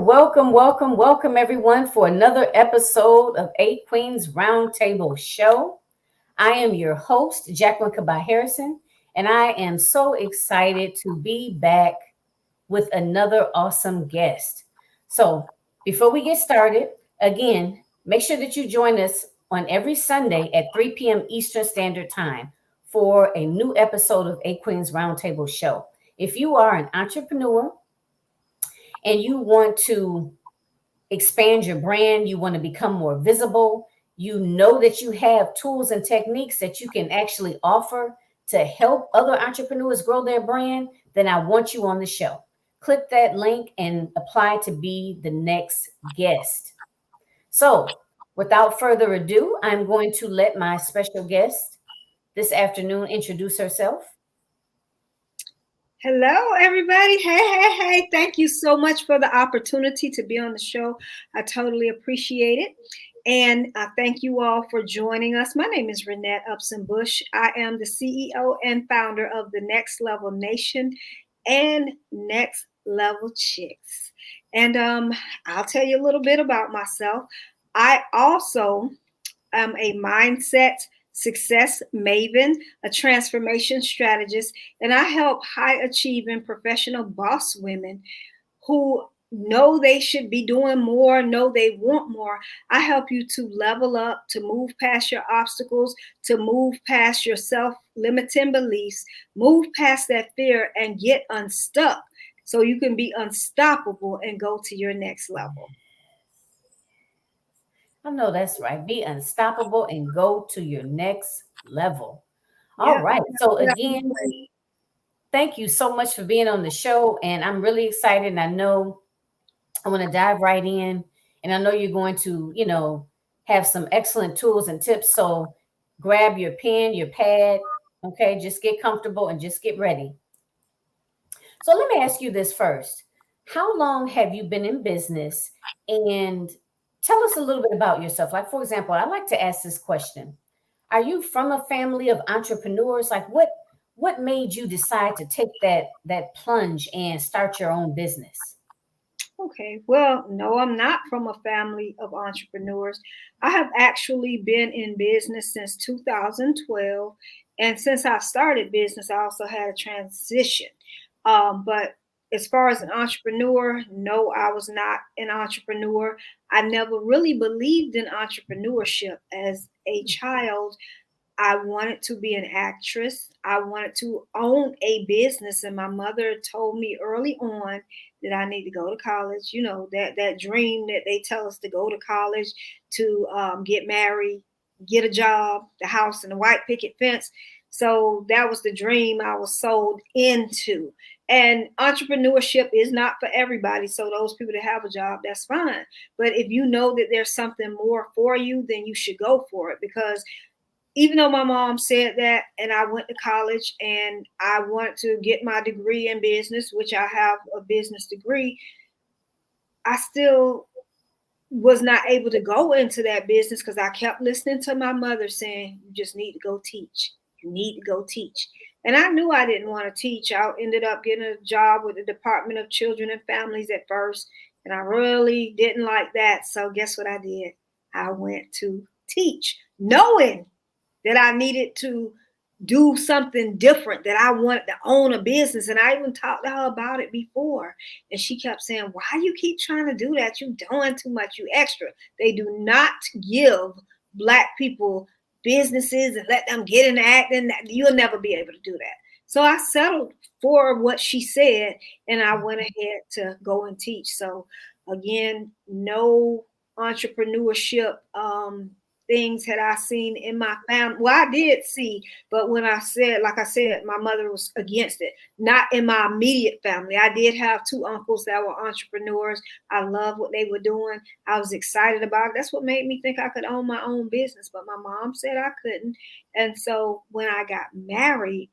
welcome everyone for another episode of Eight Queens Roundtable Show. I am your host, Jacqueline Kabah Harrison, and I am so excited to be back with another awesome guest. So, before we get started, again, make sure that you join us on every Sunday at 3 p.m. Eastern Standard Time for a new episode of Eight Queens Roundtable Show. If you are an entrepreneur and you want to expand your brand, you want to become more visible, you know that you have tools and techniques that you can actually offer to help other entrepreneurs grow their brand, then I want you on the show. Click that link and apply to be the next guest. So, without further ado, I'm going to let my special guest this afternoon introduce herself. Hello, everybody. Hey. Thank you so much for the opportunity to be on the show. I totally appreciate it. And thank you all for joining us. My name is Rynette Upson Bush. I am the CEO and founder of the Next Level Nation and Next Level Chicks. And I'll tell you a little bit about myself. I also am a mindset success maven, a transformation strategist, and I help high achieving professional boss women who know they should be doing more, know they want more. I help you to level up, to move past your obstacles, to move past your self-limiting beliefs, move past that fear and get unstuck so you can be unstoppable and go to your next level. I know that's right. Be unstoppable and go to your next level. All Yeah. right. So again, thank you so much for being on the show. And I'm really excited. And I know I want to dive right in. And I know you're going to, have some excellent tools and tips. So grab your pen, your pad. Okay. Just get comfortable and just get ready. So let me ask you this first. How long have you been in business? And tell us a little bit about yourself. Like, for example, I like to ask this question. Are you from a family of entrepreneurs? Like what made you decide to take that plunge and start your own business? Okay, well, no, I'm not from a family of entrepreneurs. I have actually been in business since 2012. And since I started business, I also had a transition. But as far as an entrepreneur, no, I was not an entrepreneur. I never really believed in entrepreneurship as a child. I wanted to be an actress. I wanted to own a business. And my mother told me early on that I need to go to college. You know, that dream that they tell us to go to college, to get married, get a job, the house and the white picket fence. So that was the dream I was sold into. And entrepreneurship is not for everybody. So those people that have a job, that's fine. But if you know that there's something more for you, then you should go for it, because even though my mom said that and I went to college and I wanted to get my degree in business, which I have a business degree, I still was not able to go into that business because I kept listening to my mother saying, you just need to go teach. You need to go teach. And I knew I didn't want to teach. I ended up getting a job with the Department of Children and Families at first. And I really didn't like that. So guess what I did? I went to teach, knowing that I needed to do something different, that I wanted to own a business. And I even talked to her about it before. And she kept saying, why you keep trying to do that? You doing too much, you extra. They do not give Black people businesses and let them get into acting. You'll never be able to do that. So I settled for what she said and I went ahead to go and teach. So again, no entrepreneurship things had I seen in my family. Well, I did see, but when I said, like I said, my mother was against it. Not in my immediate family. I did have two uncles that were entrepreneurs. I loved what they were doing. I was excited about it. That's what made me think I could own my own business. But my mom said I couldn't. And so when I got married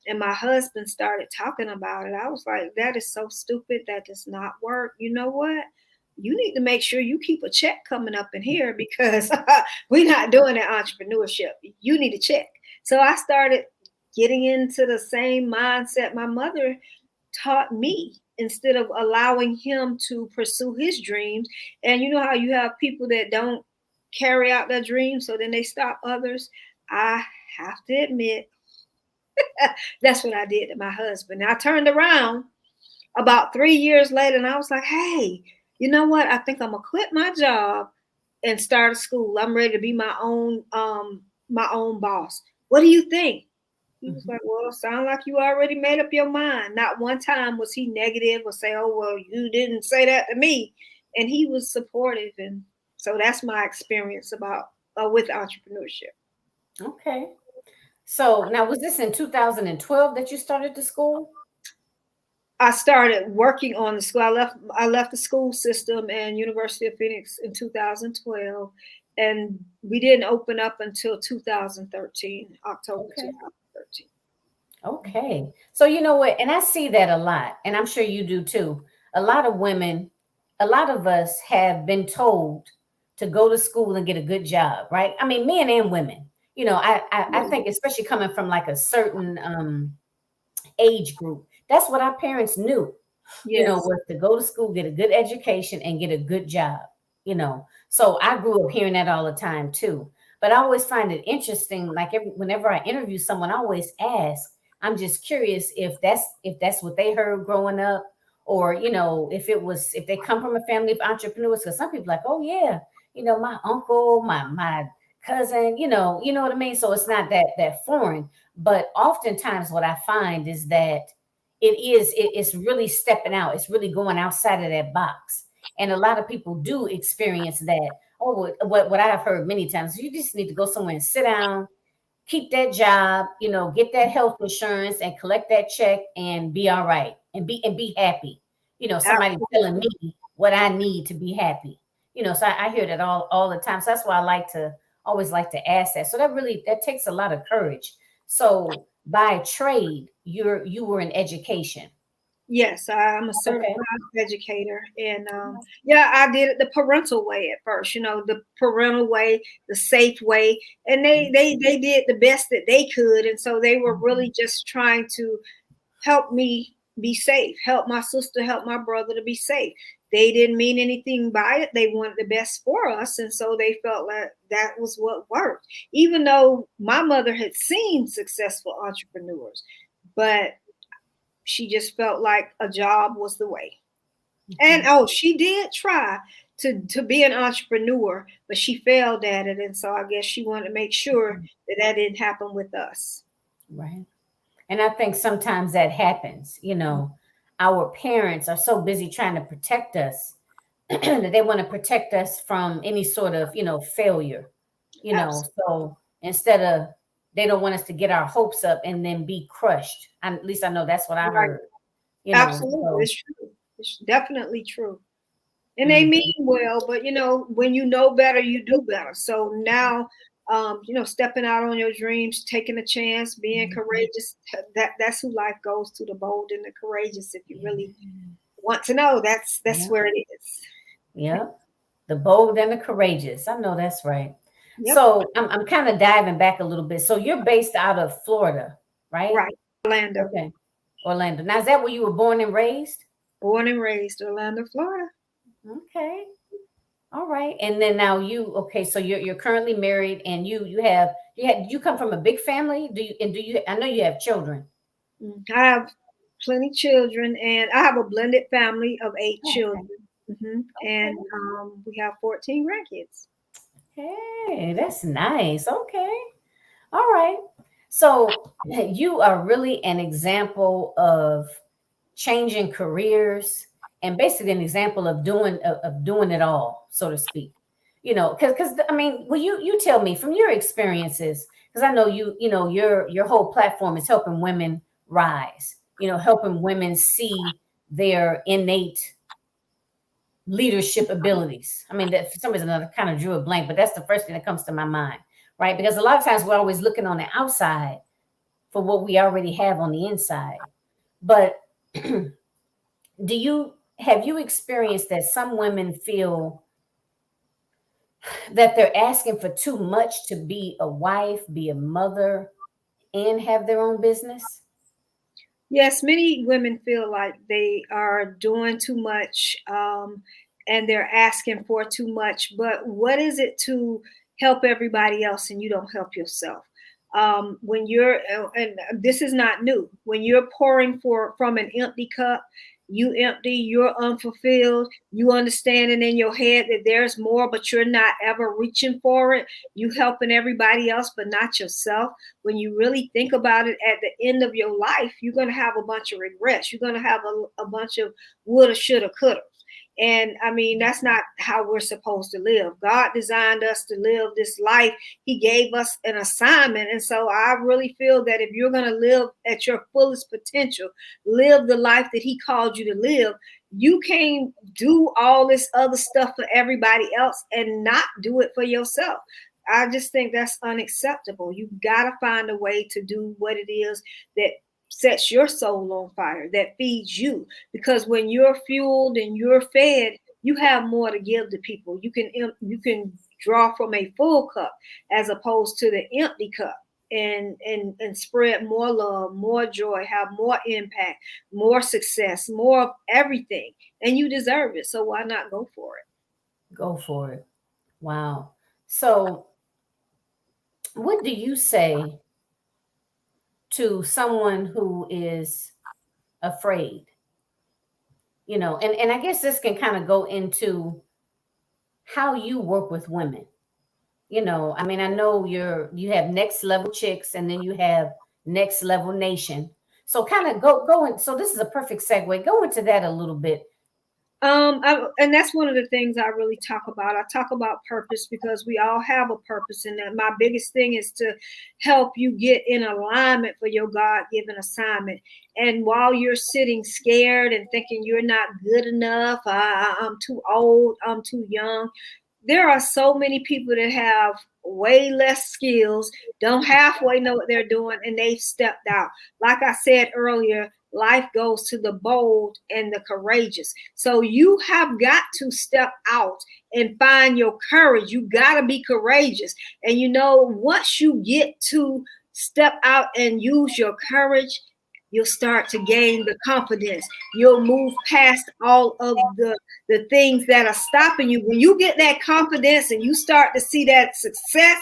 and my husband started talking about it, I was like, that is so stupid. That does not work. You know what? You need to make sure you keep a check coming up in here, because we're not doing that entrepreneurship. You need a check. So I started getting into the same mindset my mother taught me instead of allowing him to pursue his dreams. And you know how you have people that don't carry out their dreams, so then they stop others. I have to admit, that's what I did to my husband. I turned around about 3 years later and I was like, hey, you know what? I think I'm gonna quit my job and start a school. I'm ready to be my own boss. What do you think? He was Mhm. like, well, sound like you already made up your mind. Not one time was he negative or say, oh, well, you didn't say that to me. And he was supportive. And so that's my experience about with entrepreneurship. Okay. So now, was this in 2012 that you started the school? I started working on the school. I left the school system and University of Phoenix in 2012, and we didn't open up until 2013, October Okay. 2013. Okay. So you know what? And I see that a lot, and I'm sure you do too. A lot of women, a lot of us have been told to go to school and get a good job, right? I mean, men and women. You know, I think especially coming from like a certain age group, that's what our parents knew, Yes. was to go to school, get a good education, and get a good job. So I grew up hearing that all the time too. But I always find it interesting, like whenever I interview someone, I always ask, I'm just curious if that's what they heard growing up, or if they come from a family of entrepreneurs, because some people like, oh yeah, my uncle, my cousin, you know what I mean? So it's not that foreign. But oftentimes what I find is that it's really stepping out. It's really going outside of that box. And a lot of people do experience that. Oh, what I've heard many times, you just need to go somewhere and sit down, keep that job, get that health insurance and collect that check and be all right and be happy. Somebody telling Absolutely. me what I need to be happy. So I hear that all the time. So that's why I always like to ask that. So that takes a lot of courage. So by trade, you were in education. Yes, I'm a certified Okay. educator, and yeah, I did it the parental way at first. The parental way, the safe way, and they did the best that they could, and so they were Mhm. really just trying to help me be safe, help my sister, help my brother to be safe. They didn't mean anything by it. They wanted the best for us, and so they felt like that was what worked. Even though my mother had seen successful entrepreneurs, but she just felt like a job was the way. And Okay. oh, she did try to be an entrepreneur, but she failed at it, and so I guess she wanted to make sure that that didn't happen with us. Right. And I think sometimes that happens. Our parents are so busy trying to protect us that they want to protect us from any sort of, failure. Absolutely. So instead of, they don't want us to get our hopes up and then be crushed. At least I know that's what I Right. heard. Absolutely. So It's true. It's definitely true. And they mhm, mean well, but when you know better, you do better. So now, stepping out on your dreams, taking a chance, being mhm. courageous, that's who life goes to, the bold and the courageous. If you Yeah. really want to know, that's Yeah. where it is. Yeah. The bold and the courageous. I know that's right. Yep. So I'm kind of diving back a little bit. So you're based out of Florida, right? Right. Orlando. Okay. Orlando. Now, is that where you were born and raised? Born and raised Orlando, Florida. Okay. All right. And then now okay, so you're currently married and you come from a big family? Do you I know you have children. I have plenty children, and I have a blended family of 8 children. Okay. And Okay. we have 14 grandkids. Hey, that's nice. Okay. All right. So you are really an example of changing careers and basically an example of doing it all, so to speak. Because I mean, well, you tell me from your experiences, because I know your whole platform is helping women rise. Helping women see their innate leadership abilities. I mean, that for some reason I kind of drew a blank, but that's the first thing that comes to my mind, right? Because a lot of times we're always looking on the outside for what we already have on the inside. But have you experienced that some women feel that they're asking for too much to be a wife, be a mother, and have their own business? Yes, many women feel like they are doing too much, and they're asking for too much. But what is it to help everybody else and you don't help yourself? When you're, and this is not new, when you're pouring from an empty cup, you empty, you're unfulfilled, you understanding in your head that there's more, but you're not ever reaching for it. You helping everybody else, but not yourself. When you really think about it, at the end of your life, you're going to have a bunch of regrets. You're going to have a bunch of woulda, shoulda, coulda. And I mean, that's not how we're supposed to live. God designed us to live this life. He gave us an assignment. And so I really feel that if you're going to live at your fullest potential, live the life that He called you to live, you can't do all this other stuff for everybody else and not do it for yourself. I just think that's unacceptable. You got to find a way to do what it is that sets your soul on fire, that feeds you. Because when you're fueled and you're fed, you have more to give to people. You can draw from a full cup as opposed to the empty cup. And spread more love, more joy, have more impact, more success, more of everything. And you deserve it. So why not go for it? Go for it. Wow. So, what do you say to someone who is afraid? And I guess this can kind of go into how you work with women. I mean, I know you have next level chicks and then you have next level nation. So kind of go in. So this is a perfect segue. Go into that a little bit. And that's one of the things I really talk about. I talk about purpose because we all have a purpose, and that my biggest thing is to help you get in alignment for your God-given assignment. And while you're sitting scared and thinking you're not good enough, I'm too old, I'm too young, there are so many people that have way less skills, don't halfway know what they're doing, and they've stepped out. Like I said earlier, life goes to the bold and the courageous. So you have got to step out and find your courage. You got to be courageous. And once you get to step out and use your courage, you'll start to gain the confidence. You'll move past all of the things that are stopping you. When you get that confidence and you start to see that success,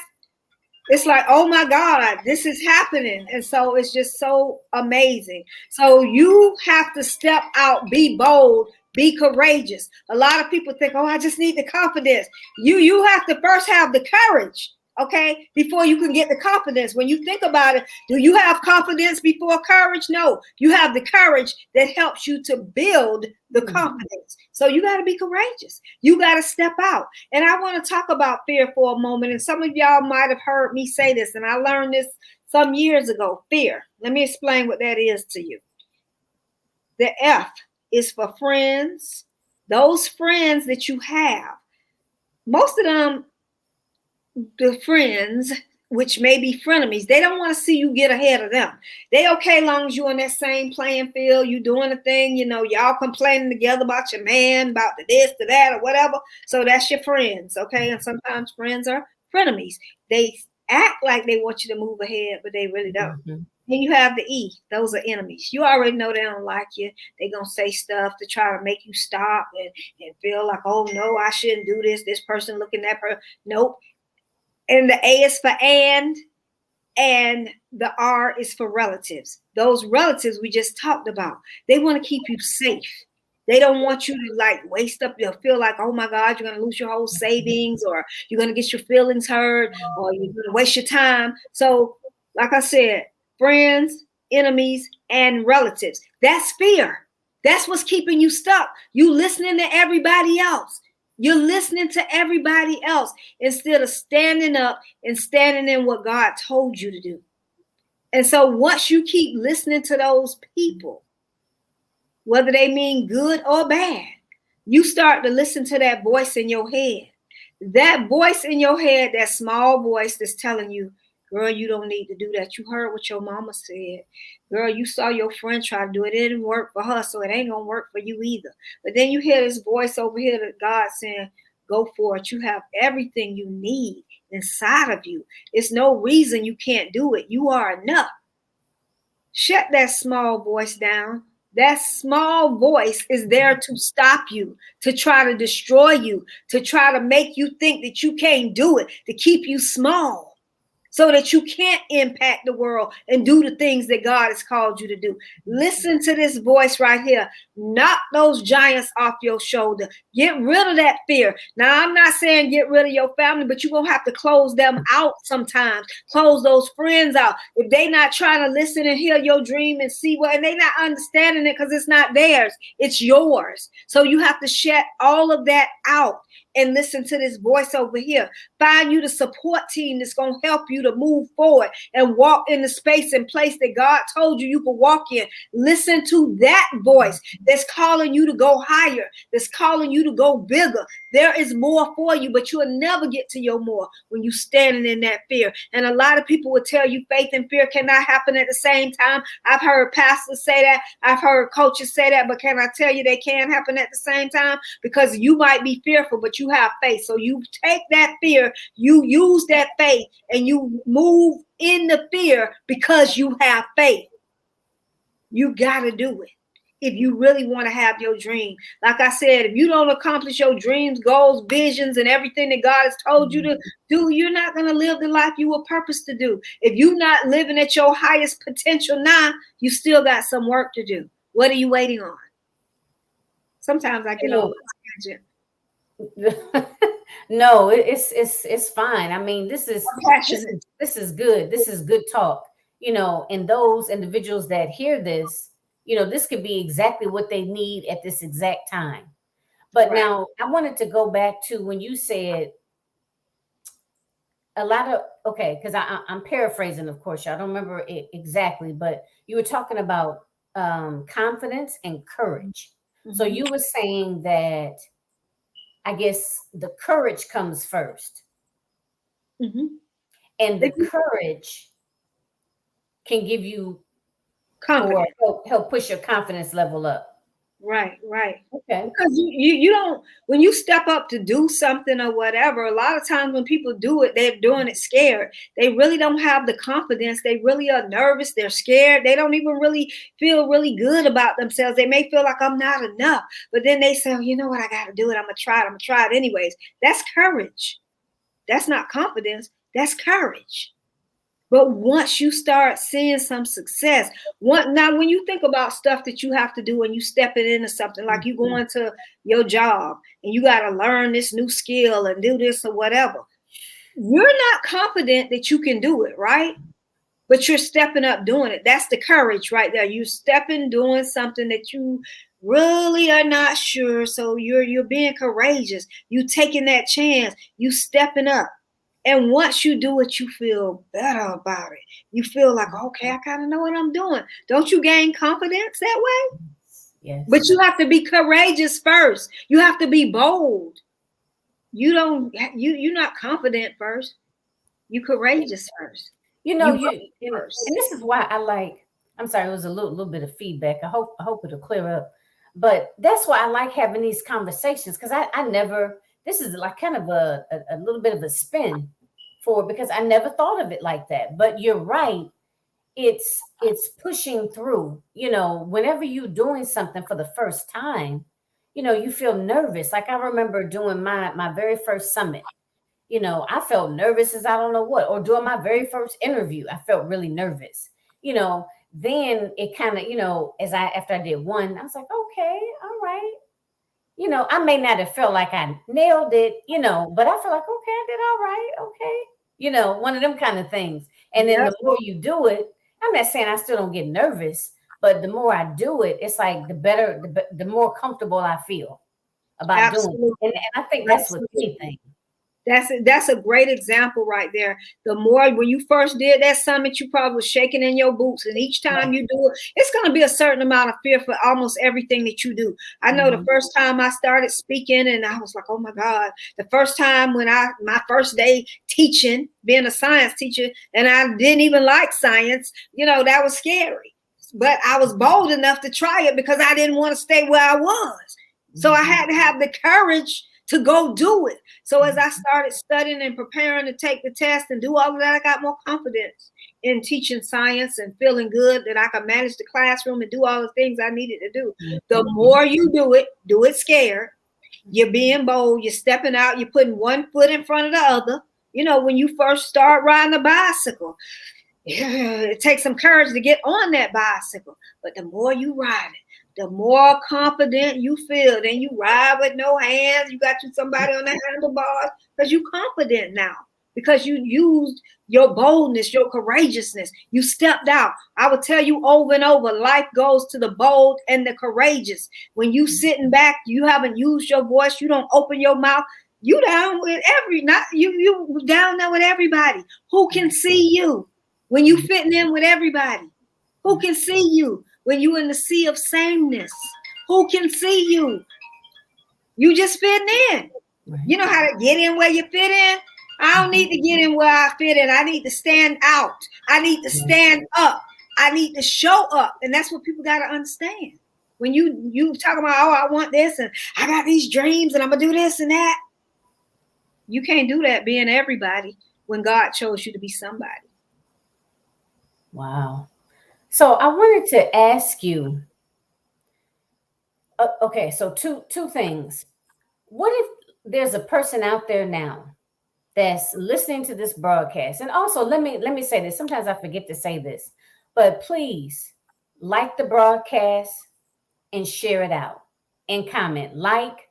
it's like, oh my God, this is happening. And so it's just so amazing. So you have to step out, be bold, be courageous. A lot of people think, oh, I just need the confidence. You have to first have the courage, okay, before you can get the confidence. When you think about it, do you have confidence before courage? No, you have the courage that helps you to build the confidence. So you got to be courageous. You got to step out. And I want to talk about fear for a moment. And some of y'all might have heard me say this, and I learned this some years ago. Fear. Let me explain what that is to you. The F is for friends. Those friends that you have, most of them, the friends, which may be frenemies, they don't want to see you get ahead of them. They okay long as you're in that same playing field, you doing the thing, y'all complaining together about your man, about the this, the that, or whatever. So that's your friends, okay? And sometimes friends are frenemies. They act like they want you to move ahead, but they really don't. Mm-hmm. Then you have the E. Those are enemies. You already know they don't like you. They're going to say stuff to try to make you stop and feel like, oh, no, I shouldn't do this. This person looking at her. Nope. And the A is for and the R is for relatives. Those relatives we just talked about, they want to keep you safe. They don't want you to waste up your feel like, oh my God, you're going to lose your whole savings, or you're going to get your feelings hurt, or you're going to waste your time. So, like I said, friends, enemies, and relatives. That's fear. That's what's keeping you stuck. You listening to everybody else. You're listening to everybody else instead of standing up and standing in what God told you to do. And so once you keep listening to those people, whether they mean good or bad, you start to listen to that voice in your head. That voice in your head, that small voice that's telling you, girl, you don't need to do that. You heard what your mama said. Girl, you saw your friend try to do it. It didn't work for her, so it ain't going to work for you either. But then you hear this voice over here that God saying, go for it. You have everything you need inside of you. It's no reason you can't do it. You are enough. Shut that small voice down. That small voice is there to stop you, to try to destroy you, to try to make you think that you can't do it, to keep you small, so that you can't impact the world and do the things that God has called you to do. Listen to this voice right here. Knock those giants off your shoulder. Get rid of that fear. Now, I'm not saying get rid of your family, but you're going to have to close them out sometimes. Close those friends out. If they not trying to listen and hear your dream and see what, and they not understanding it because it's not theirs, it's yours. So you have to shut all of that out and listen to this voice over here. Find you the support team that's going to help you to move forward and walk in the space and place that God told you you could walk in. Listen to that voice that's calling you to go higher, that's calling you to go bigger. There is more for you, but you'll never get to your more when you're standing in that fear. And a lot of people will tell you faith and fear cannot happen at the same time. I've heard pastors say that. I've heard coaches say that. But can I tell you they can happen at the same time? Because you might be fearful, but you have faith. So you take that fear, you use that faith, and you move in the fear because you have faith. You got to do it if you really want to have your dream. Like I said, if you don't accomplish your dreams, goals, visions, and everything that God has told you to do, you're not going to live the life you were purposed to do. If you're not living at your highest potential now, you still got some work to do. What are you waiting on? Sometimes I get on a tangent. No, it's fine. I mean, this is good. This is good talk. And those individuals that hear this, this could be exactly what they need at this exact time. But now I wanted to go back to when you said a lot of, okay, because I'm paraphrasing, of course, y'all don't remember it exactly, but you were talking about confidence and courage. Mm-hmm. So you were saying that I guess the courage comes first. Mm-hmm. And the courage can give you confidence, or help push your confidence level up. Right. Okay. Because you don't, when you step up to do something or whatever, a lot of times when people do it, they're doing it scared. They really don't have the confidence. They really are nervous. They're scared. They don't even really feel really good about themselves. They may feel like I'm not enough, but then they say, oh, you know what, I got to do it. I'm going to try it anyways. That's courage. That's not confidence. That's courage. But once you start seeing some success, now when you think about stuff that you have to do and you stepping into something, like you going to your job and you got to learn this new skill and do this or whatever, you're not confident that you can do it, right? But you're stepping up doing it. That's the courage right there. You stepping, doing something that you really are not sure. So you're being courageous. You taking that chance. You stepping up. And once you do it, you feel better about it. You feel like, okay, I kind of know what I'm doing. Don't you gain confidence that way? Yes. But you have to be courageous first. You have to be bold. You're not confident first. You courageous first. And this is why I'm sorry, it was a little bit of feedback. I hope it'll clear up. But that's why I like having these conversations, because I never, this is like kind of a little bit of a spin because I never thought of it like that. But you're right. It's pushing through, whenever you're doing something for the first time, you feel nervous. Like I remember doing my very first summit, I felt nervous as I don't know what, or doing my very first interview, I felt really nervous, then it kind of, after I did one, I was like, okay, all right. I may not have felt like I nailed it, but I feel like, okay, I did all right. Okay. One of them kind of things. And then the more you do it, I'm not saying I still don't get nervous, but the more I do it, it's like the more comfortable I feel about doing it. And I think that's with anything. That's a great example right there. The more, when you first did that summit, you probably was shaking in your boots. And each time you do it, it's going to be a certain amount of fear for almost everything that you do. I know the first time I started speaking and I was like, oh my God, the first time when my first day teaching, being a science teacher, and I didn't even like science, that was scary. But I was bold enough to try it because I didn't want to stay where I was. So I had to have the courage to go do it. So as I started studying and preparing to take the test and do all of that, I got more confidence in teaching science and feeling good that I could manage the classroom and do all the things I needed to do. The more you do it scared. You're being bold, you're stepping out, you're putting one foot in front of the other. You know, when you first start riding a bicycle, it takes some courage to get on that bicycle. But the more you ride it, the more confident you feel. Then you ride with no hands. You got you somebody on the handlebars because you're confident now. Because you used your boldness, your courageousness. You stepped out. I would tell you over and over, life goes to the bold and the courageous. When you sitting back, you haven't used your voice, you don't open your mouth. You down with you down there with everybody. Who can see you when you fitting in with everybody? Who can see you when you in the sea of sameness? Who can see you? You just fitting in. You know how to get in where you fit in? I don't need to get in where I fit in. I need to stand out. I need to stand up. I need to show up. And that's what people got to understand. When you talk about, oh, I want this and I got these dreams and I'm going to do this and that. You can't do that being everybody when God chose you to be somebody. Wow. So I wanted to ask you, okay, so two things. What if there's a person out there now that's listening to this broadcast? And also let me say this. Sometimes I forget to say this, but please like the broadcast and share it out and comment. Like,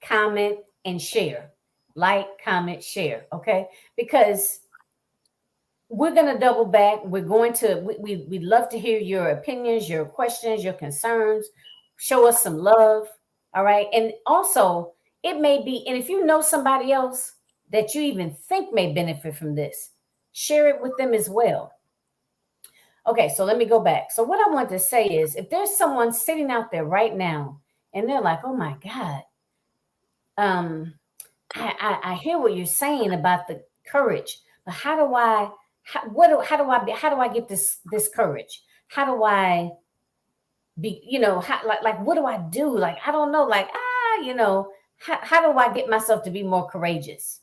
comment, and share. Like, comment, share. Okay? Because we're going to double back. We're going to, we'd love to hear your opinions, your questions, your concerns. Show us some love. All right. And also, it may be, and if you know somebody else that you even think may benefit from this, share it with them as well. Okay. So let me go back. So, what I want to say is if there's someone sitting out there right now and they're like, oh my God, um, I hear what you're saying about the courage, but how do I how do I get this courage? How do I be, like what do I do? Like I don't know, like how do I get myself to be more courageous?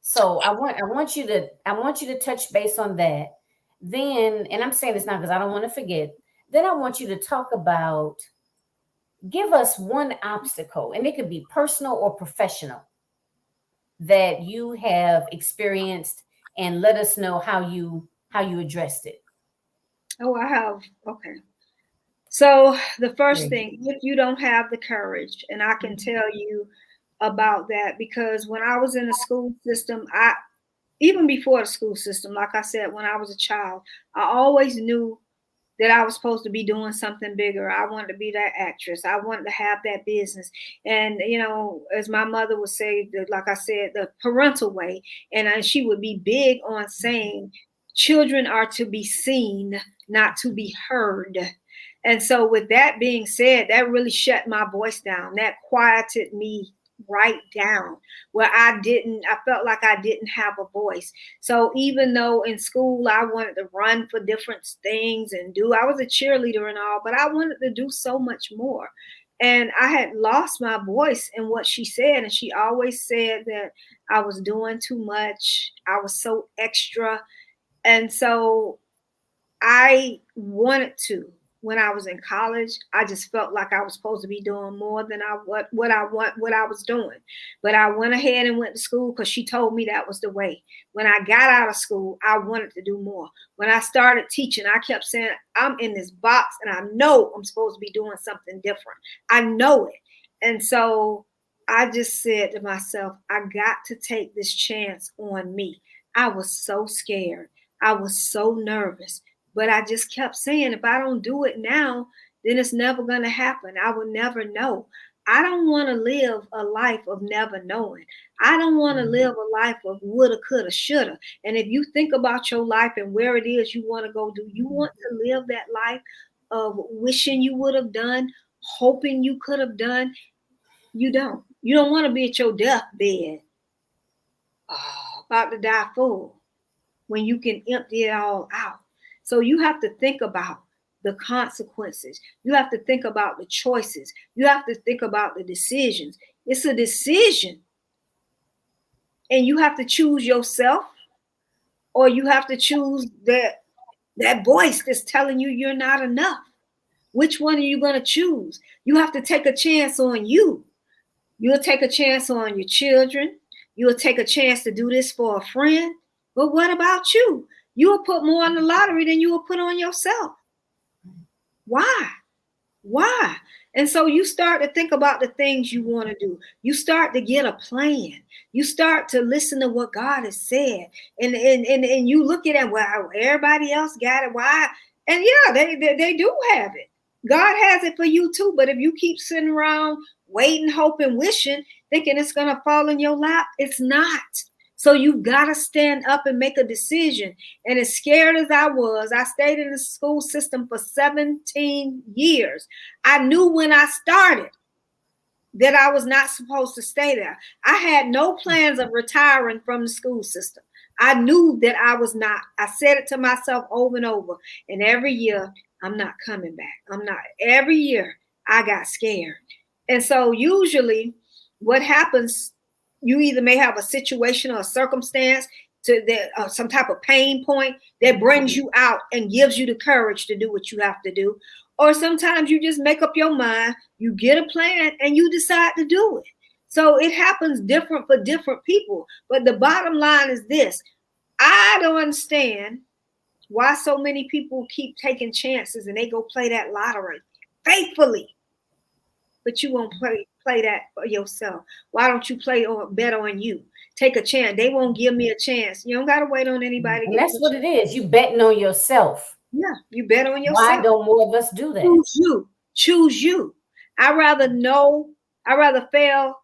So I want you to touch base on that. Then, and I'm saying this now because I don't want to forget. Then I want you to talk about, give us one obstacle, and it could be personal or professional, that you have experienced, and let us know how you addressed it. Oh, I have. Okay. So the first Very good. thing, if you don't have the courage, and I can tell you about that because when I was in the school system, I even before the school system, like I said, when I was a child, I always knew that I was supposed to be doing something bigger. I wanted to be that actress. I wanted to have that business. And, as my mother would say, like I said, the parental way. And she would be big on saying, children are to be seen, not to be heard. And so, with that being said, that really shut my voice down. That quieted me right down where I felt like I didn't have a voice. So even though in school I wanted to run for different things and I was a cheerleader and all, but I wanted to do so much more. And I had lost my voice in what she said. And she always said that I was doing too much. I was so extra. And so I wanted to. When I was in college, I just felt like I was supposed to be doing more than what I was doing. But I went ahead and went to school because she told me that was the way. When I got out of school, I wanted to do more. When I started teaching, I kept saying, I'm in this box and I know I'm supposed to be doing something different. I know it. And so I just said to myself, I got to take this chance on me. I was so scared. I was so nervous. But I just kept saying, if I don't do it now, then it's never going to happen. I will never know. I don't want to live a life of never knowing. I don't want to live a life of woulda, coulda, shoulda. And if you think about your life and where it is you want to go, do you want to live that life of wishing you would have done, hoping you could have done? You don't. You don't want to be at your deathbed, about to die full, when you can empty it all out. So you have to think about the consequences. You have to think about the choices. You have to think about the decisions. It's a decision and you have to choose yourself, or you have to choose that voice that's telling you you're not enough. Which one are you going to choose? You have to take a chance on you. You'll take a chance on your children. You'll take a chance to do this for a friend. But what about you? You will put more on the lottery than you will put on yourself. Why? Why? And so you start to think about the things you want to do. You start to get a plan. You start to listen to what God has said. And you look at it, well, everybody else got it. Why? And yeah, they do have it. God has it for you too. But if you keep sitting around waiting, hoping, wishing, thinking it's going to fall in your lap, it's not. So you've got to stand up and make a decision. And as scared as I was, I stayed in the school system for 17 years. I knew when I started that I was not supposed to stay there. I had no plans of retiring from the school system. I knew that I was not. I said it to myself over and over. And every year, I'm not coming back. I'm not. Every year, I got scared. And so usually what happens, you either may have a situation or a circumstance to that some type of pain point that brings you out and gives you the courage to do what you have to do. Or sometimes you just make up your mind, you get a plan, and you decide to do it. So it happens different for different people. But the bottom line is this: I don't understand why so many people keep taking chances and they go play that lottery faithfully, but you won't play that for yourself. Why don't you play or bet on you? Take a chance. They won't give me a chance. You don't gotta wait on anybody to And give you that's a what chance. it is. You betting on yourself. Yeah, you bet on Why yourself. don't more of us do that? Choose you. Choose you. I rather know. I rather fail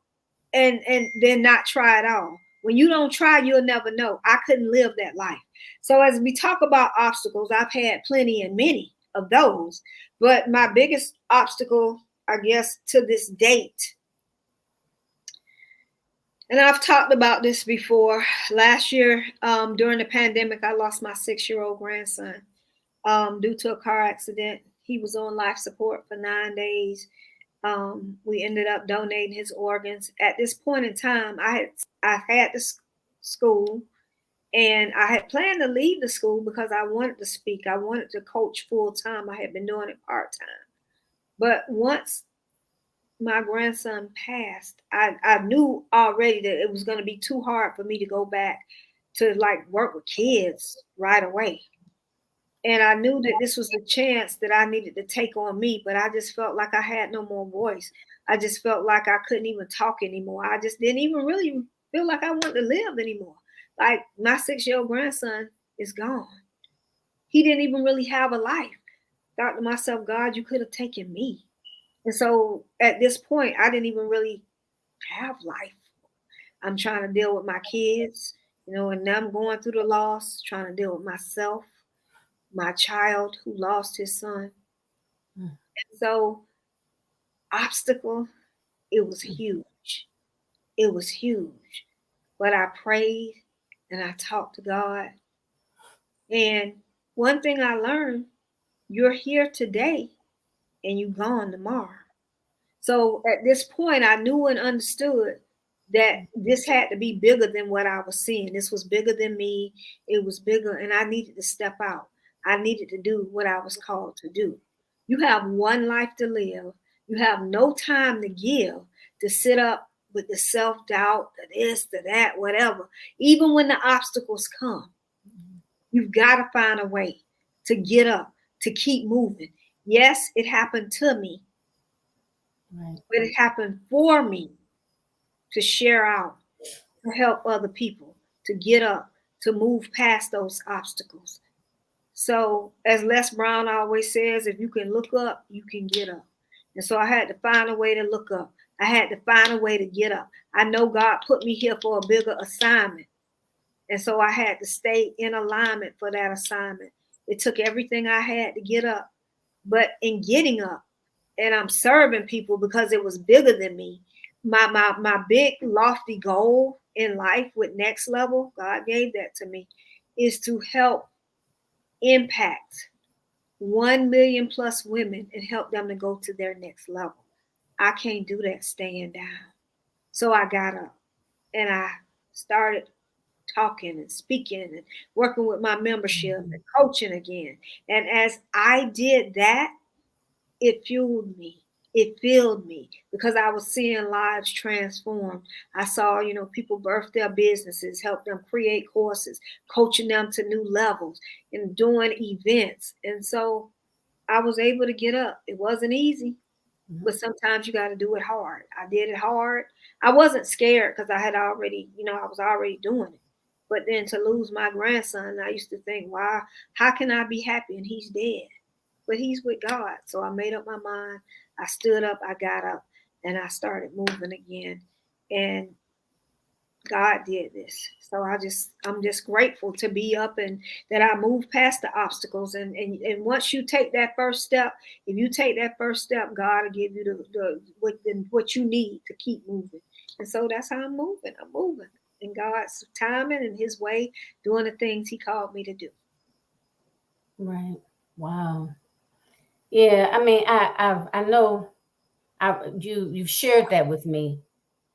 and then not try at all. When you don't try, you'll never know. I couldn't live that life. So as we talk about obstacles, I've had plenty and many of those. But my biggest obstacle, I guess, to this date, and I've talked about this before. Last year, during the pandemic, I lost my 6-year-old grandson due to a car accident. He was on life support for 9 days. We ended up donating his organs. At this point in time, I had the school, and I had planned to leave the school because I wanted to speak. I wanted to coach full time. I had been doing it part time. But once my grandson passed, I knew already that it was going to be too hard for me to go back to like work with kids right away. And I knew that this was the chance that I needed to take on me, but I just felt like I had no more voice. I just felt like I couldn't even talk anymore. I just didn't even really feel like I wanted to live anymore. Like my 6-year-old grandson is gone. He didn't even really have a life. Thought to myself, God, you could have taken me. And so at this point, I didn't even really have life. I'm trying to deal with my kids, and now I'm going through the loss, trying to deal with myself, my child who lost his son. And so, obstacle, it was huge. It was huge. But I prayed and I talked to God. And one thing I learned, you're here today and you're gone tomorrow. So at this point, I knew and understood that this had to be bigger than what I was seeing. This was bigger than me. It was bigger, and I needed to step out. I needed to do what I was called to do. You have one life to live. You have no time to give to sit up with the self doubt, the this, the that, whatever. Even when the obstacles come, you've got to find a way to get up, to keep moving. Yes, it happened to me, Right. but it happened for me to share out, to help other people, to get up, to move past those obstacles. So, as Les Brown always says, if you can look up, you can get up. And so I had to find a way to look up. I had to find a way to get up. I know God put me here for a bigger assignment. And so I had to stay in alignment for that assignment. It took everything I had to get up. But in getting up, and I'm serving people because it was bigger than me. My big lofty goal in life with Next Level, God gave that to me, is to help impact 1 million plus women and help them to go to their next level. I can't do that staying down. So I got up and I started talking and speaking and working with my membership Mhm. and coaching again. And as I did that, it fueled me. It filled me because I was seeing lives transform. I saw, people birth their businesses, help them create courses, coaching them to new levels, and doing events. And so I was able to get up. It wasn't easy, Mhm. but sometimes you got to do it hard. I did it hard. I wasn't scared because I had already, I was already doing it. But then to lose my grandson, I used to think, wow, how can I be happy and he's dead? But he's with God. So I made up my mind. I stood up, I got up, and I started moving again. And God did this. So I'm just grateful to be up and that I moved past the obstacles. And once you take that first step, if you take that first step, God will give you what you need to keep moving. And so that's how I'm moving. I'm moving in God's timing and his way, doing the things he called me to do. Right. Wow. Yeah. I mean, I know you've shared that with me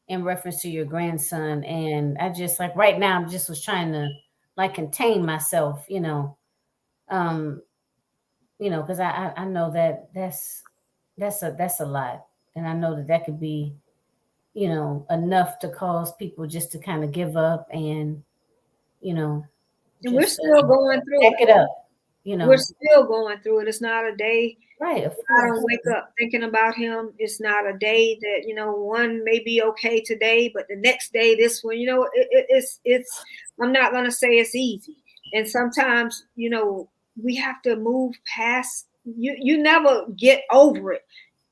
in reference to your grandson, and I just like right now I'm just was trying to like contain myself, um, because I know that that's a lot, and I know that that could be enough to cause people just to kind of give up and you know And we're just still going through pack it. it up, We're still going through it. It's not a day right? Of I don't course. wake up thinking about him. It's not a day that one may be okay today, but the next day this one, it's. I'm not gonna say it's easy, and sometimes we have to move past. You never get over it.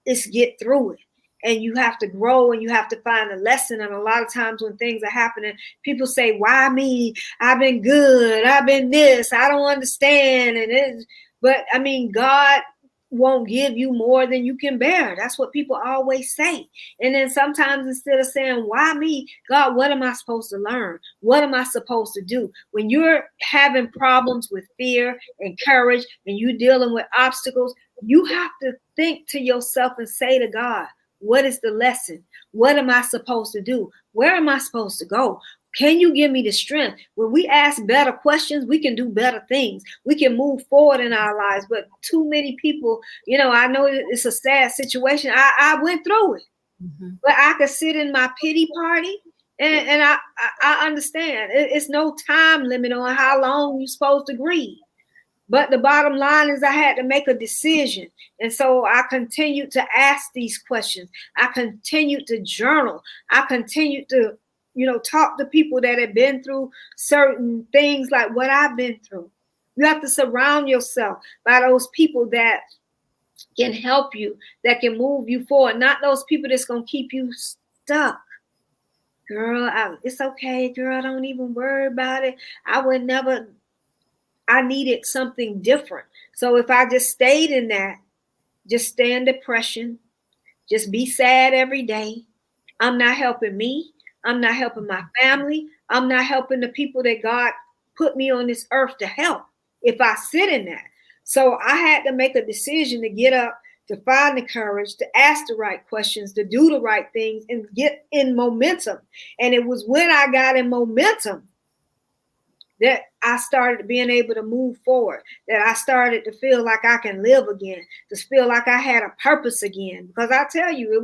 It's get through it. And you have to grow and you have to find a lesson. And a lot of times when things are happening, people say, why me? I've been good. I've been this. I don't understand. But I mean, God won't give you more than you can bear. That's what people always say. And then sometimes instead of saying, why me? God, what am I supposed to learn? What am I supposed to do? When you're having problems with fear and courage and you dealing with obstacles, you have to think to yourself and say to God, what is the lesson? What am I supposed to do? Where am I supposed to go? Can you give me the strength? When we ask better questions, we can do better things. We can move forward in our lives. But too many people, I know it's a sad situation. I went through it, Hmm. but I could sit in my pity party. And I understand. It's no time limit on how long you're supposed to grieve. But the bottom line is I had to make a decision. And so I continued to ask these questions. I continued to journal. I continued to, talk to people that have been through certain things like what I've been through. You have to surround yourself by those people that can help you, that can move you forward, not those people that's going to keep you stuck. Girl, it's okay, girl. Don't even worry about it. I would never I needed something different. So if I just stayed in that, just stay in depression, just be sad every day, I'm not helping me. I'm not helping my family. I'm not helping the people that God put me on this earth to help if I sit in that. So I had to make a decision to get up, to find the courage, to ask the right questions, to do the right things, and get in momentum. And it was when I got in momentum that I started being able to move forward, that I started to feel like I can live again, to feel like I had a purpose again. Because I tell you, it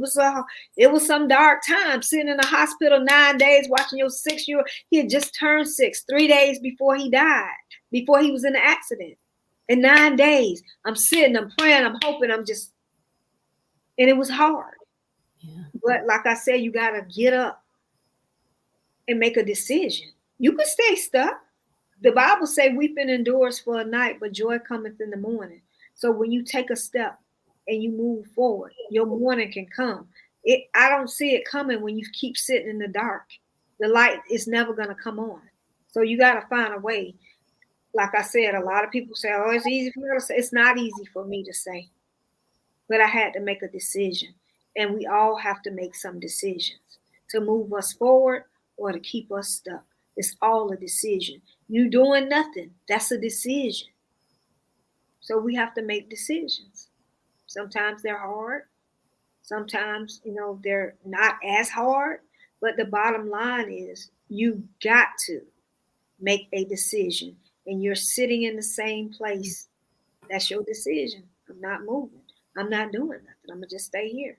was some dark time sitting in the hospital 9 days watching your 6 year. He had just turned 6, 3 days before he died, before he was in the accident. In 9 days, I'm sitting, I'm praying, I'm hoping, and it was hard. Yeah. But like I said, you gotta get up and make a decision. You can stay stuck. The Bible say weeping endures for a night, but joy cometh in the morning. So when you take a step and you move forward, your morning can come. I don't see it coming when you keep sitting in the dark. The light is never gonna come on. So you gotta find a way. Like I said, a lot of people say, "Oh, it's easy for me to say." It's not easy for me to say, but I had to make a decision, and we all have to make some decisions to move us forward or to keep us stuck. It's all a decision. You doing nothing, that's a decision. So we have to make decisions. Sometimes they're hard, sometimes they're not as hard, but the bottom line is You got to make a decision, and you're sitting in the same place. That's your decision. I'm not moving. I'm not doing nothing. I'm gonna just stay here.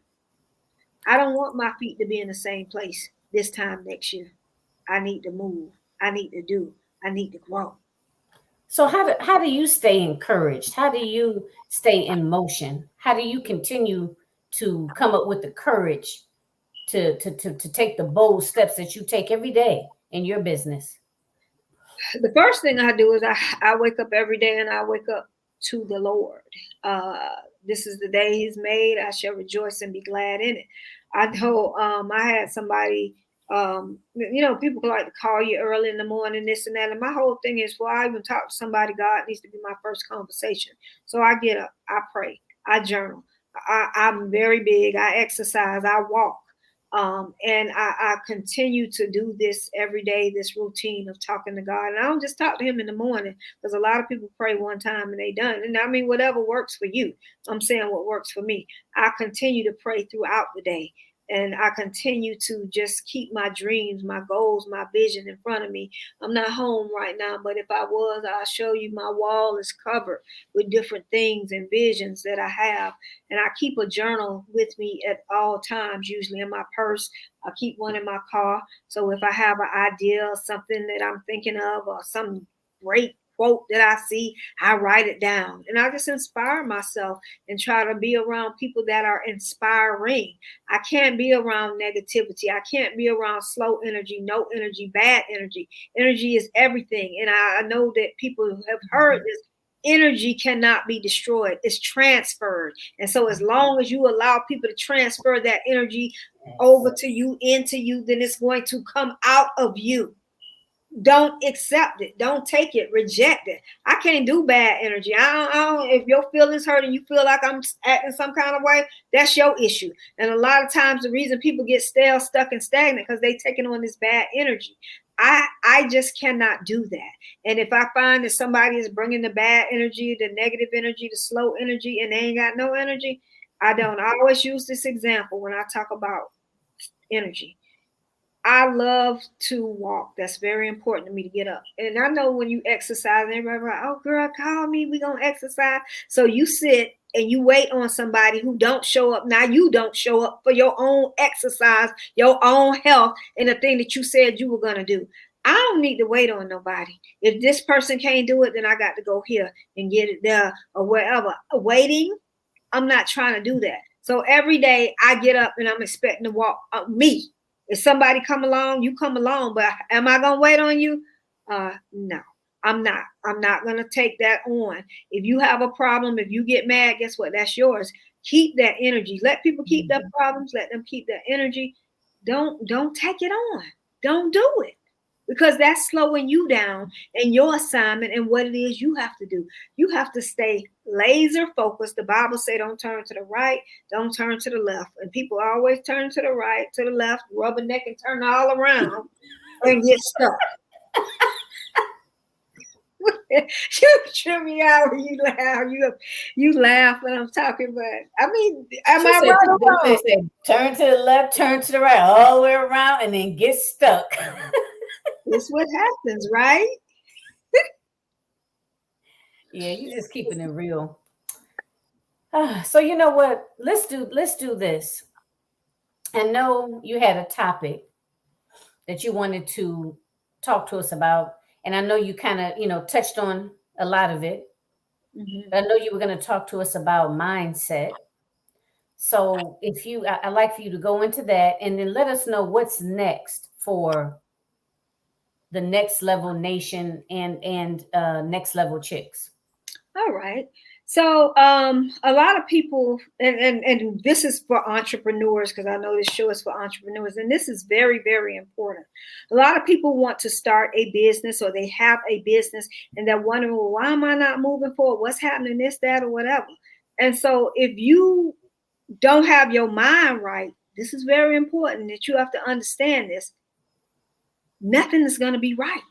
I don't want my feet to be in the same place this time next year. I need to move. I need to do. I need to grow. So how do you stay encouraged? How do you stay in motion? How do you continue to come up with the courage to take the bold steps that you take every day in your business? The first thing I do is I wake up every day and I wake up to the Lord. Uh, this is the day He's made. I shall rejoice and be glad in it. I know I had somebody, people like to call you early in the morning, this and that. And my whole thing is, before I even talk to somebody, God needs to be my first conversation. So I get up, I pray, I journal. I'm very big. I exercise, I walk. And I continue to do this every day, this routine of talking to God. And I don't just talk to Him in the morning, because a lot of people pray one time and they done. And I mean, whatever works for you. I'm saying what works for me. I continue to pray throughout the day. And I continue to just keep my dreams, my goals, my vision in front of me. I'm not home right now, but if I was, I'll show you my wall is covered with different things and visions that I have. And I keep a journal with me at all times, usually in my purse. I keep one in my car. So if I have an idea or something that I'm thinking of, or some great quote that I see, I write it down. And I just inspire myself and try to be around people that are inspiring. I can't be around negativity. I can't be around slow energy, no energy, bad energy. Energy is everything. And I know that people have heard this. Energy cannot be destroyed, it's transferred. And so as long as you allow people to transfer that energy over to you, into you, then it's going to come out of you. Don't accept it. Don't take it. Reject it. I can't do bad energy. I don't, if your feelings hurt and you feel like I'm acting some kind of way, that's your issue. And a lot of times the reason people get stale, stuck, and stagnant because they taking on this bad energy. I just cannot do that. And if I find that somebody is bringing the bad energy, the negative energy, the slow energy, and they ain't got no energy, I don't. I always use this example when I talk about energy. I love to walk. That's very important to me to get up. And I know when you exercise, and everybody's like, oh, girl, call me. We going to exercise. So you sit and you wait on somebody who don't show up. Now you don't show up for your own exercise, your own health, and the thing that you said you were going to do. I don't need to wait on nobody. If this person can't do it, then I got to go here and get it there or wherever. Waiting, I'm not trying to do that. So every day I get up and I'm expecting to walk me. If somebody come along, you come along. But am I gonna wait on you? No, I'm not. I'm not gonna take that on. If you have a problem, if you get mad, guess what? That's yours. Keep that energy. Let people keep their problems. Let them keep their energy. Don't take it on. Don't do it, because that's slowing you down in your assignment and what it is you have to do. You have to stay laser focused. The Bible say don't turn to the right, don't turn to the left. And people always turn to the right, to the left, rub a neck and turn all around and get stuck. You trip me out when you laugh. You laugh when I'm talking, but I mean, am She I said, right or they wrong? said, turn to the left, turn to the right, all the way around, and then get stuck. It's what happens, right? Yeah, you just keeping it real. So you know what? Let's do this. I know you had a topic that you wanted to talk to us about, and I know you kind of touched on a lot of it. Mm-hmm. But I know you were going to talk to us about mindset. So if you, I'd like for you to go into that, and then let us know what's next for the next level nation and next level chicks. All right. So a lot of people, and this is for entrepreneurs, because I know this show is for entrepreneurs, and this is very, very important. A lot of people want to start a business, or they have a business, and they're wondering, well, why am I not moving forward? What's happening, this, that, or whatever. And so if you don't have your mind right, this is very important that you have to understand this. Nothing is going to be right.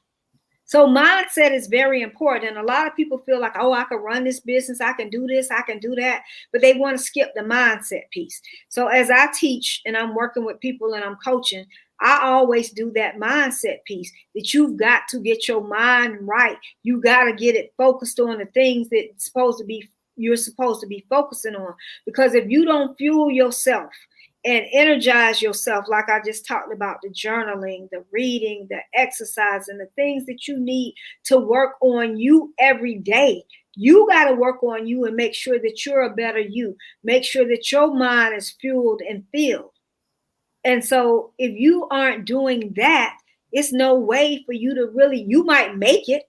So mindset is very important. And a lot of people feel like, oh, I can run this business, I can do this, I can do that, but they want to skip the mindset piece. So as I teach and I'm working with people and I'm coaching, I always do that mindset piece, that you've got to get your mind right. You got to get it focused on the things that you're supposed to be focusing on. Because if you don't fuel yourself and energize yourself, like I just talked about, the journaling, the reading, the exercise, and the things that you need to work on you every day. You got to work on you and make sure that you're a better you. Make sure that your mind is fueled and filled. And so if you aren't doing that, it's no way for you to really, you might make it.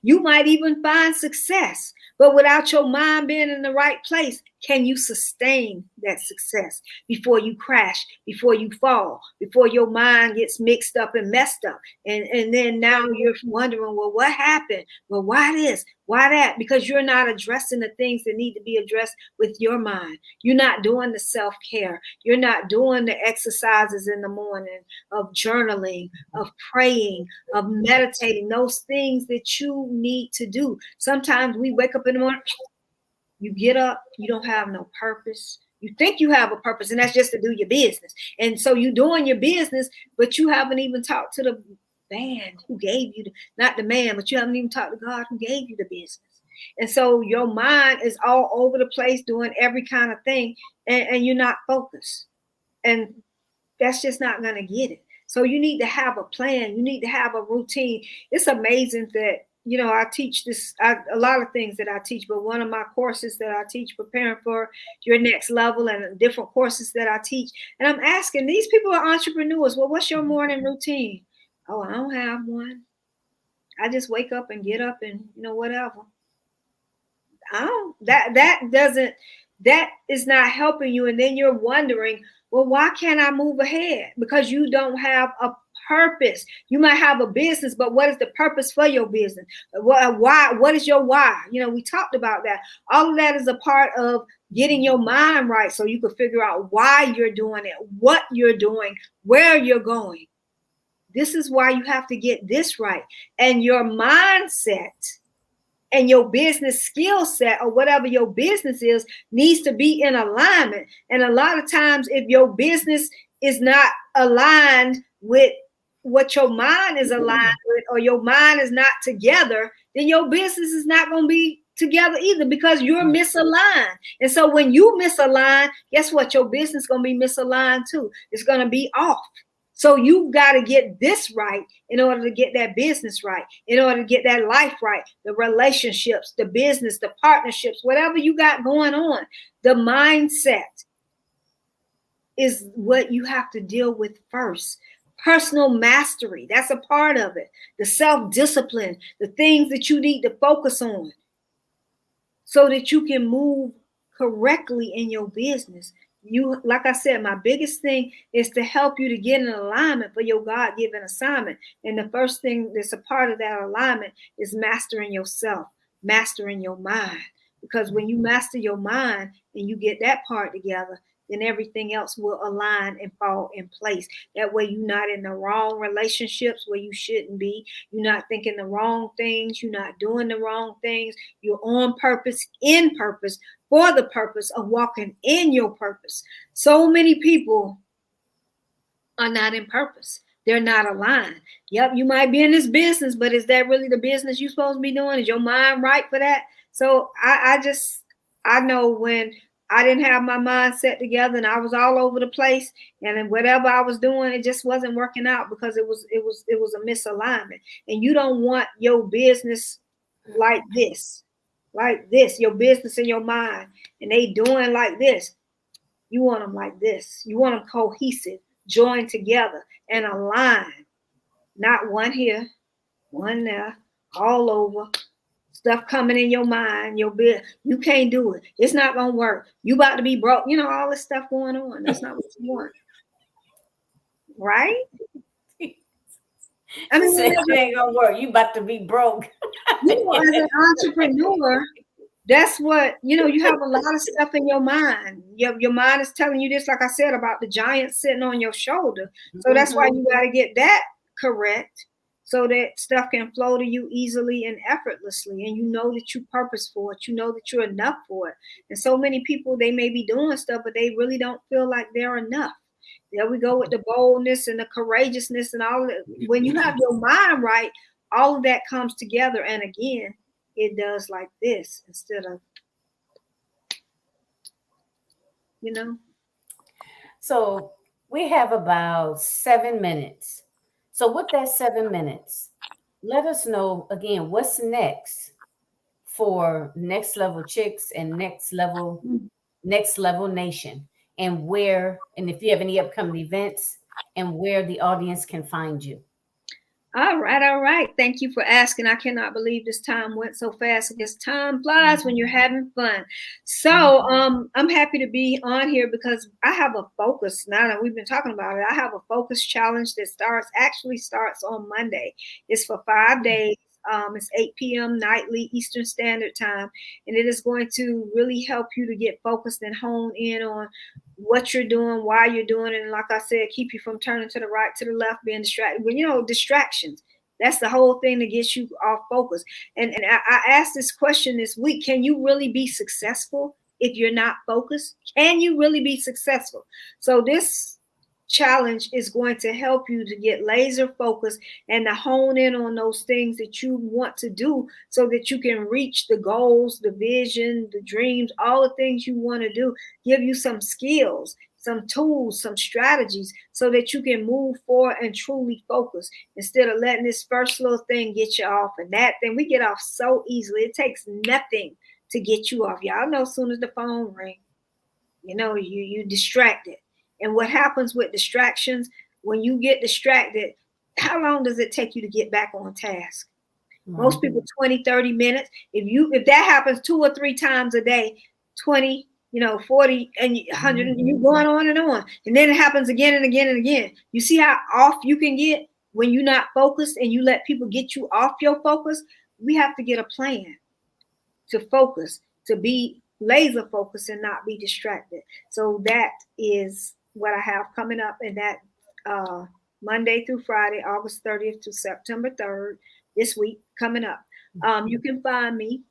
You might even find success, but without your mind being in the right place, can you sustain that success before you crash, before you fall, before your mind gets mixed up and messed up? And then now you're wondering, well, what happened? Well, why this? Why that? Because you're not addressing the things that need to be addressed with your mind. You're not doing the self-care. You're not doing the exercises in the morning of journaling, of praying, of meditating, those things that you need to do. Sometimes we wake up in the morning, you get up, you don't have no purpose. You think you have a purpose, and that's just to do your business. And so you're doing your business, but you haven't even talked to the man who gave you, not the man, but you haven't even talked to God who gave you the business. And so your mind is all over the place doing every kind of thing, and you're not focused. And that's just not going to get it. So you need to have a plan. You need to have a routine. It's amazing that, I teach a lot of things that I teach, but one of my courses that I teach, preparing for your next level, and different courses that I teach. And I'm asking, these people are entrepreneurs. Well, what's your morning routine? Oh, I don't have one. I just wake up and get up and, whatever. That is not helping you. And then you're wondering, well, why can't I move ahead? Because you don't have a purpose. You might have a business, but what is the purpose for your business? Why? What is your why? We talked about that. All of that is a part of getting your mind right, so you can figure out why you're doing it, what you're doing, where you're going. This is why you have to get this right. And your mindset and your business skill set, or whatever your business is, needs to be in alignment. And a lot of times, if your business is not aligned with what your mind is aligned with, or your mind is not together, then your business is not going to be together either, because you're misaligned. And so when you misalign, guess what? Your business is going to be misaligned too. It's going to be off. So you've got to get this right in order to get that business right, in order to get that life right, the relationships, the business, the partnerships, whatever you got going on. The mindset is what you have to deal with first. Personal mastery, that's a part of it. The self-discipline, the things that you need to focus on so that you can move correctly in your business. Like I said, my biggest thing is to help you to get in alignment for your God-given assignment. And the first thing that's a part of that alignment is mastering yourself, mastering your mind. Because when you master your mind and you get that part together, then everything else will align and fall in place. That way you're not in the wrong relationships where you shouldn't be. You're not thinking the wrong things. You're not doing the wrong things. You're on purpose, in purpose, for the purpose of walking in your purpose. So many people are not in purpose. They're not aligned. Yep, you might be in this business, but is that really the business you're supposed to be doing? Is your mind right for that? So I know when I didn't have my mind set together and I was all over the place, and then whatever I was doing, it just wasn't working out because it was a misalignment. And you don't want your business like this, your business in your mind, and they doing like this. You want them like this. You want them cohesive, joined together and aligned. Not one here, one there, all over. Stuff coming in your mind, your bit. You can't do it. It's not gonna work. You about to be broke. All this stuff going on. That's not what you want, right? I mean, it ain't gonna work. You about to be broke. As an entrepreneur, that's what you have a lot of stuff in your mind. Your mind is telling you this, like I said, about the giant sitting on your shoulder. So that's why you got to get that correct. so that stuff can flow to you easily and effortlessly. And you know that you're purpose for it. You know that you're enough for it. And so many people, they may be doing stuff, but they really don't feel like they're enough. There we go with the boldness and the courageousness and all of that. When you have your mind right, all of that comes together. And again, it does like this instead of, you know. So we have about 7 minutes. So with that 7 minutes, let us know again what's next for Next Level Chicks and Next Level Nation, and where, and if you have any upcoming events, and where the audience can find you. All right, all right. Thank you for asking. I cannot believe this time went so fast because time flies when you're having fun. So I'm happy to be on here because I have a focus. Now that we've been talking about it, I have a focus challenge that starts on Monday. It's for 5 days. It's 8 p.m. nightly Eastern Standard Time, and it is going to really help you to get focused and hone in on what you're doing, why you're doing it, and like I said, keep you from turning to the right, to the left, being distracted. But distractions. That's the whole thing that gets you off focus. And I asked this question this week: can you really be successful if you're not focused? Can you really be successful? So this challenge is going to help you to get laser focused and to hone in on those things that you want to do so that you can reach the goals, the vision, the dreams, all the things you want to do. Give you some skills, some tools, some strategies so that you can move forward and truly focus instead of letting this first little thing get you off. And that thing, we get off so easily. It takes nothing to get you off. Y'all know as soon as the phone rings, you distracted. And what happens with distractions, when you get distracted, how long does it take you to get back on task? Mm-hmm. Most people 20, 30 minutes. If that happens 2 or 3 times a day, 20, 40 and 100, and you're going on and on. And then it happens again and again and again. You see how off you can get when you're not focused and you let people get you off your focus? We have to get a plan to focus, to be laser focused and not be distracted. So that is what I have coming up in that Monday through Friday, August 30th to September 3rd, this week coming up. You can find me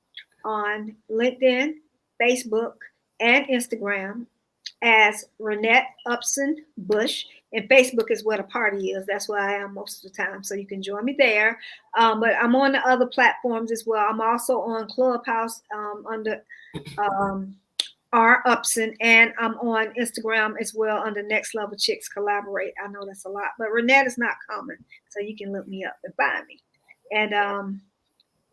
on LinkedIn, Facebook, and Instagram as Rynette Upson Bush. And Facebook is where the party is. That's where I am most of the time. So you can join me there. But I'm on the other platforms as well. I'm also on Clubhouse under Upson, and I'm on Instagram as well under Next Level Chicks Collaborate. I know that's a lot, but Rynette is not common. So you can look me up and find me. And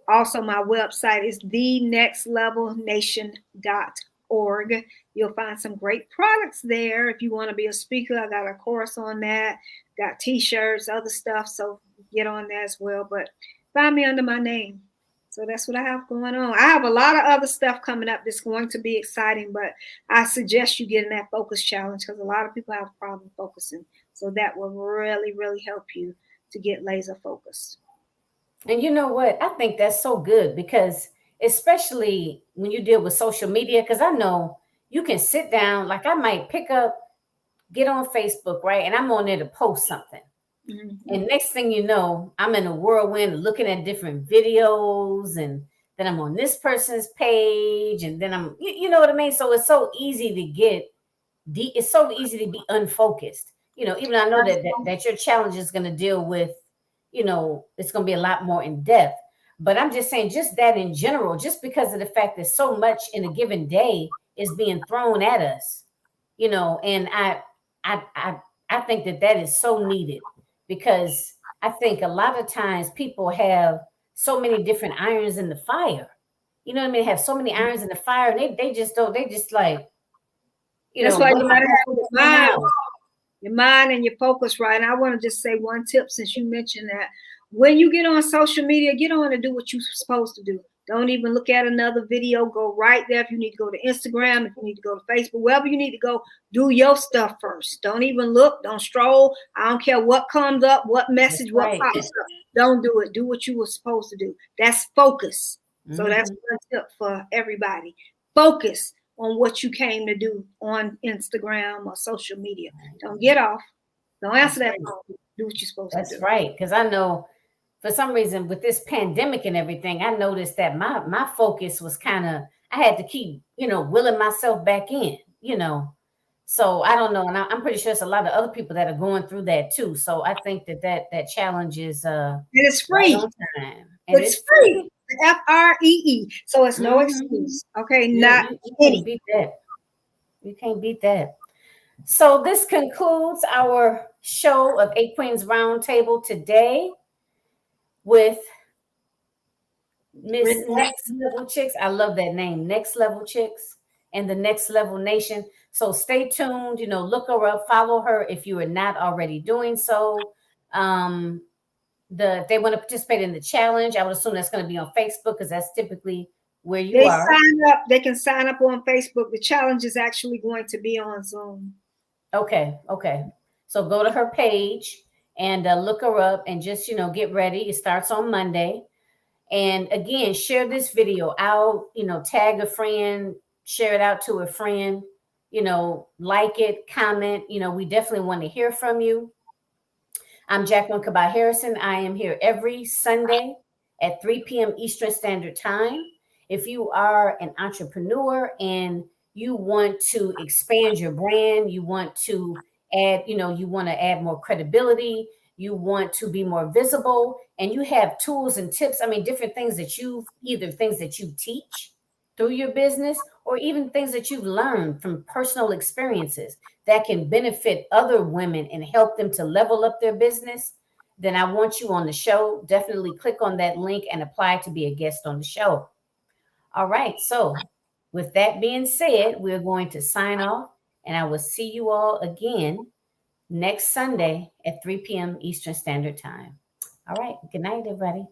also my website is thenextlevelnation.org. You'll find some great products there. If you want to be a speaker, I got a course on that, got t-shirts, other stuff. So get on there as well, but find me under my name. So that's what I have going on. I have a lot of other stuff coming up that's going to be exciting, but I suggest you get in that focus challenge because a lot of people have a problem focusing. So that will really, really help you to get laser focused. And you know what? I think that's so good because especially when you deal with social media, because I know you can sit down, like I might get on Facebook, right? And I'm on there to post something. Mm-hmm. And next thing you know, I'm in a whirlwind looking at different videos, and then I'm on this person's page, and then I'm, you know what I mean? So it's so easy to it's so easy to be unfocused. Even I know that your challenge is going to deal with, it's going to be a lot more in depth. But I'm just saying, just that in general, just because of the fact that so much in a given day is being thrown at us, and I think that is so needed. Because I think a lot of times people have so many different irons in the fire. You know what I mean? Have so many irons in the fire, and they just like, that's why you gotta have your mind and your focus right. And I want to just say one tip since you mentioned that. When you get on social media, get on and do what you're supposed to do. Don't even look at another video. Go right there. If you need to go to Instagram, if you need to go to Facebook, wherever you need to go, do your stuff first. Don't even look. Don't stroll. I don't care what comes up, what message, what pops up. Don't do it. Do what you were supposed to do. That's focus. Mm-hmm. So that's one tip for everybody. Focus on what you came to do on Instagram or social media. Don't get off. Don't answer that phone. Do what you're supposed to do. That's right. Because I know for some reason with this pandemic and everything, I noticed that my focus was kind of, I had to keep, willing myself back in, So I don't know, and I'm pretty sure it's a lot of other people that are going through that too. So I think that challenge is And it's right free. on time, and It's it's free. free. FREE. So it's no Hmm. excuse. Okay, You, not you you can't any. beat that. You can't beat that. So this concludes our show of Eight Queens Roundtable today with Miss Rynette. Next Level Chicks. I love that name, Next Level Chicks and the Next Level Nation. So stay tuned, look her up, follow her if you are not already doing so. Um, if they want to participate in the challenge, I would assume that's going to be on Facebook because that's typically where you They are. sign up. They can sign up on Facebook. The challenge is actually going to be on Zoom. Okay, okay. So go to her page and look her up and just, get ready. It starts on Monday. And again, share this video out, tag a friend, share it out to a friend, like it, comment. We definitely want to hear from you. I'm Jacqueline Kabah Harrison. I am here every Sunday at 3 p.m. Eastern Standard Time. If you are an entrepreneur and you want to expand your brand, you want to add, you want to add more credibility, you want to be more visible, and you have tools and tips, different things that either things that you teach through your business or even things that you've learned from personal experiences that can benefit other women and help them to level up their business, then I want you on the show. Definitely click on that link and apply to be a guest on the show. All right. So, with that being said, we're going to sign off and I will see you all again next Sunday at 3 p.m. Eastern Standard Time. All right. Good night, everybody.